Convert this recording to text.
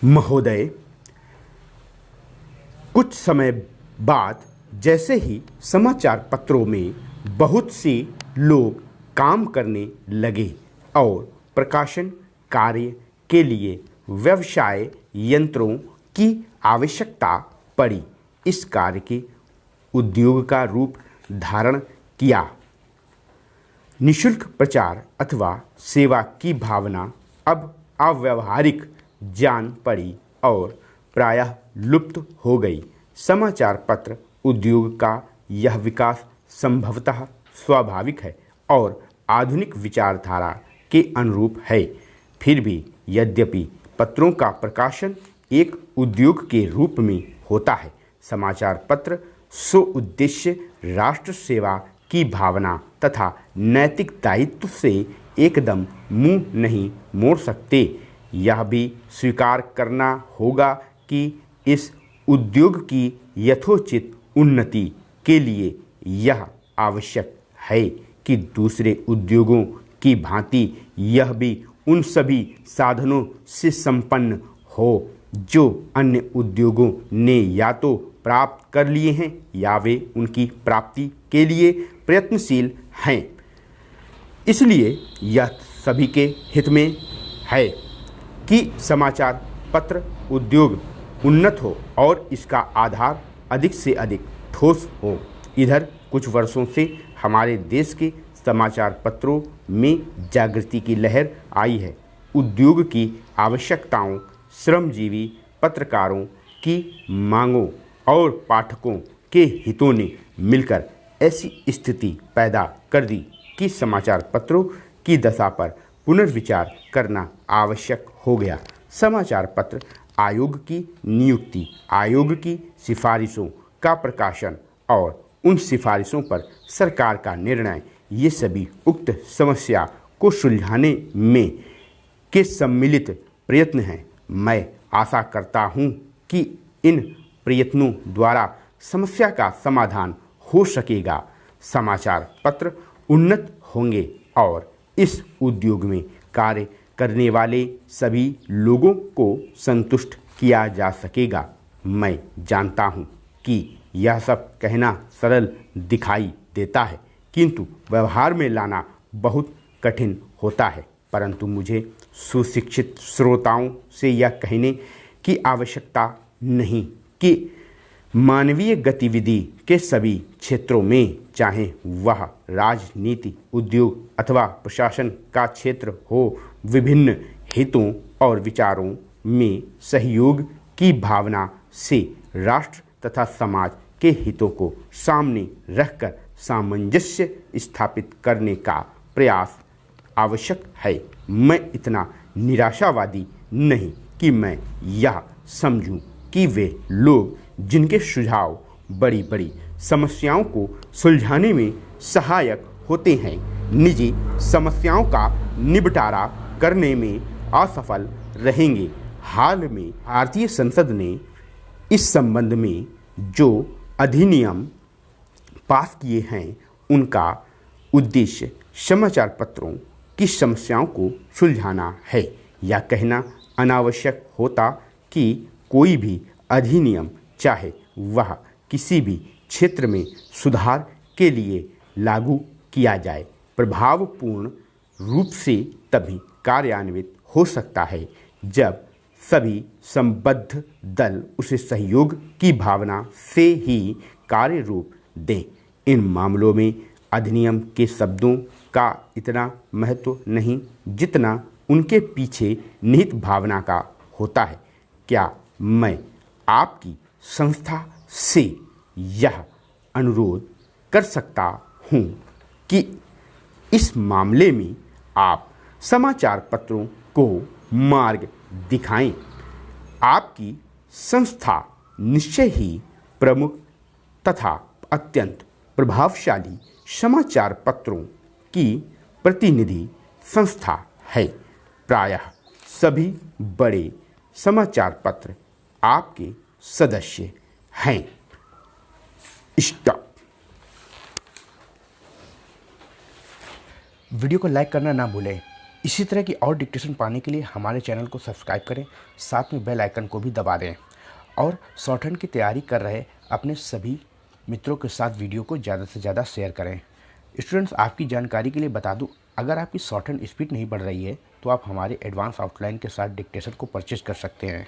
महोदय, कुछ समय बाद जैसे ही समाचार पत्रों में बहुत से लोग काम करने लगे और प्रकाशन कार्य के लिए व्यवसाय यंत्रों की आवश्यकता पड़ी, इस कार्य के उद्योग का रूप धारण किया। निःशुल्क प्रचार अथवा सेवा की भावना अब अव्यावहारिक जान पड़ी और प्रायः लुप्त हो गई। समाचार पत्र उद्योग का यह विकास संभवतः स्वाभाविक है और आधुनिक विचारधारा के अनुरूप है। फिर भी यद्यपि पत्रों का प्रकाशन एक उद्योग के रूप में होता है, समाचार पत्र स्वउद्देश्य राष्ट्र सेवा की भावना तथा नैतिक दायित्व से एकदम मुंह नहीं मोड़ सकते। यह भी स्वीकार करना होगा कि इस उद्योग की यथोचित उन्नति के लिए यह आवश्यक है कि दूसरे उद्योगों की भांति यह भी उन सभी साधनों से संपन्न हो जो अन्य उद्योगों ने या तो प्राप्त कर लिए हैं या वे उनकी प्राप्ति के लिए प्रयत्नशील हैं। इसलिए यह सभी के हित में है कि समाचार पत्र उद्योग उन्नत हो और इसका आधार अधिक से अधिक ठोस हो। इधर कुछ वर्षों से हमारे देश के समाचार पत्रों में जागृति की लहर आई है। उद्योग की आवश्यकताओं, श्रमजीवी पत्रकारों की मांगों और पाठकों के हितों ने मिलकर ऐसी स्थिति पैदा कर दी कि समाचार पत्रों की दशा पर पुनर्विचार करना आवश्यक हो गया। समाचार पत्र आयोग की नियुक्ति, आयोग की सिफारिशों का प्रकाशन और उन सिफारिशों पर सरकार का निर्णय, ये सभी उक्त समस्या को सुलझाने में के सम्मिलित प्रयत्न हैं। मैं आशा करता हूँ कि इन प्रयत्नों द्वारा समस्या का समाधान हो सकेगा, समाचार पत्र उन्नत होंगे और इस उद्योग में कार्य करने वाले सभी लोगों को संतुष्ट किया जा सकेगा। मैं जानता हूँ कि यह सब कहना सरल दिखाई देता है, किंतु व्यवहार में लाना बहुत कठिन होता है। परंतु मुझे सुशिक्षित श्रोताओं से यह कहने की आवश्यकता नहीं कि मानवीय गतिविधि के सभी क्षेत्रों में, चाहे वह राजनीति, उद्योग अथवा प्रशासन का क्षेत्र हो, विभिन्न हितों और विचारों में सहयोग की भावना से राष्ट्र तथा समाज के हितों को सामने रखकर सामंजस्य स्थापित करने का प्रयास आवश्यक है। मैं इतना निराशावादी नहीं कि मैं यह समझूं कि वे लोग जिनके सुझाव बड़ी बड़ी समस्याओं को सुलझाने में सहायक होते हैं, निजी समस्याओं का निपटारा करने में असफल रहेंगे। हाल में भारतीय संसद ने इस संबंध में जो अधिनियम पास किए हैं, उनका उद्देश्य समाचार पत्रों की समस्याओं को सुलझाना है। यह कहना अनावश्यक होता कि कोई भी अधिनियम, चाहे वह किसी भी क्षेत्र में सुधार के लिए लागू किया जाए, प्रभावपूर्ण रूप से तभी कार्यान्वित हो सकता है जब सभी संबद्ध दल उसे सहयोग की भावना से ही कार्य रूप दें। इन मामलों में अधिनियम के शब्दों का इतना महत्व नहीं जितना उनके पीछे निहित भावना का होता है। क्या मैं आपकी संस्था से यह अनुरोध कर सकता हूँ कि इस मामले में आप समाचार पत्रों को मार्ग दिखाएं? आपकी संस्था निश्चय ही प्रमुख तथा अत्यंत प्रभावशाली समाचार पत्रों की प्रतिनिधि संस्था है। प्रायः सभी बड़े समाचार पत्र आपके सदस्य हैं। स्टॉप। वीडियो को लाइक करना ना भूलें इसी तरह की और डिक्टेशन पाने के लिए हमारे चैनल को सब्सक्राइब करें, साथ में बेल आइकन को भी दबा दें और शॉर्टहैंड की तैयारी कर रहे अपने सभी मित्रों के साथ वीडियो को ज़्यादा से ज़्यादा शेयर करें। स्टूडेंट्स, आपकी जानकारी के लिए बता दूं, अगर आपकी शॉर्टहैंड स्पीड नहीं बढ़ रही है तो आप हमारे एडवांस आउटलाइन के साथ डिक्टेशन को परचेज कर सकते हैं।